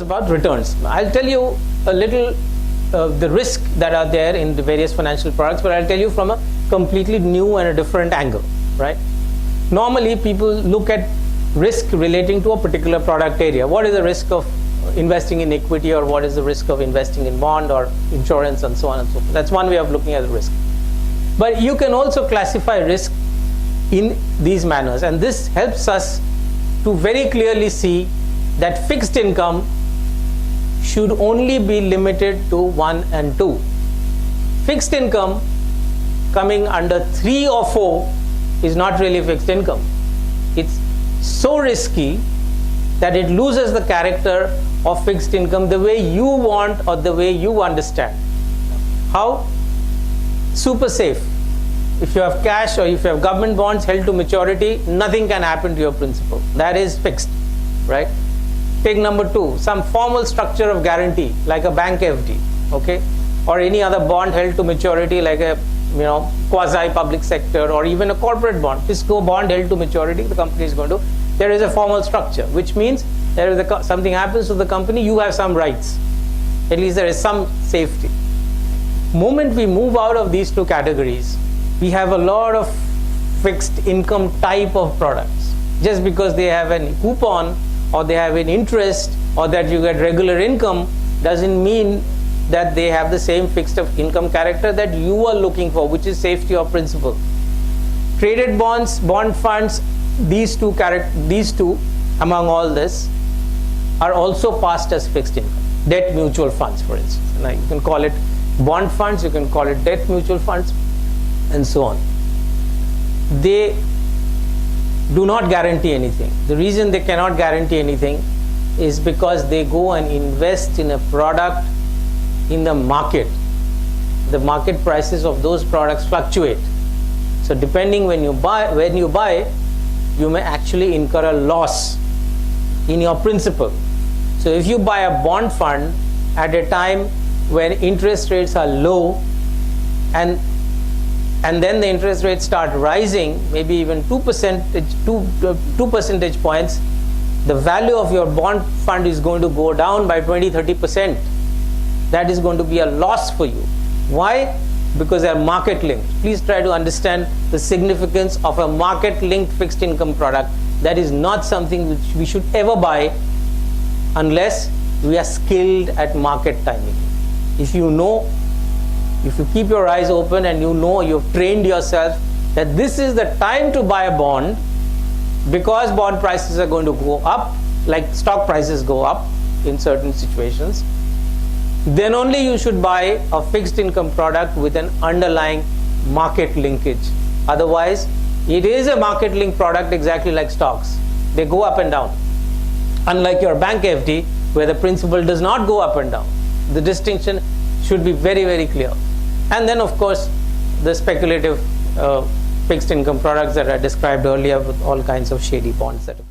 about returns. I'll tell you a little the risk that are there in the various financial products, but I'll tell you from a completely new and a different angle, right? Normally, people look at risk relating to a particular product area. What is the risk of investing in equity, or what is the risk of investing in bond or insurance, and so on and so forth. That's one way of looking at the risk. But you can also classify risk in these manners, and this helps us to very clearly see that fixed income should only be limited to 1 and 2. Fixed income coming under 3 or 4 is not really fixed income. It's so risky that it loses the character of fixed income the way you want or the way you understand. How? Super safe. If you have cash or if you have government bonds held to maturity, nothing can happen to your principal. That is fixed, right? Take number 2, some formal structure of guarantee like a bank FD, okay, or any other bond held to maturity like a quasi public sector or even a corporate bond. Fisco bond held to maturity, the company is going to. There is a formal structure, which means there is something happens to the company, you have some rights. At least there is some safety. Moment we move out of these two categories, we have a lot of fixed income type of products. Just because they have a coupon or they have an interest or that you get regular income doesn't mean that they have the same fixed income character that you are looking for, which is safety or principal. Traded bonds, bond funds, these two among all this are also passed as fixed income. Debt mutual funds, for instance. Now you can call it bond funds, you can call it debt mutual funds, and so on. They do not guarantee anything. The reason they cannot guarantee anything is because they go and invest in a product in the market. The market prices of those products fluctuate. So depending when you buy, you may actually incur a loss in your principal. So if you buy a bond fund at a time when interest rates are low and then the interest rates start rising, maybe even 2 percentage points, the value of your bond fund is going to go down by 20-30%. That is going to be a loss for you. Why? Because they are market linked. Please try to understand the significance of a market linked fixed income product. That is not something which we should ever buy unless we are skilled at market timing. If you keep your eyes open and you've trained yourself that this is the time to buy a bond because bond prices are going to go up, like stock prices go up in certain situations, then only you should buy a fixed income product with an underlying market linkage. Otherwise, it is a market linked product exactly like stocks. They go up and down. Unlike your bank FD, where the principal does not go up and down. The distinction should be very, very clear. And then, of course, the speculative fixed income products that I described earlier with all kinds of shady bonds that are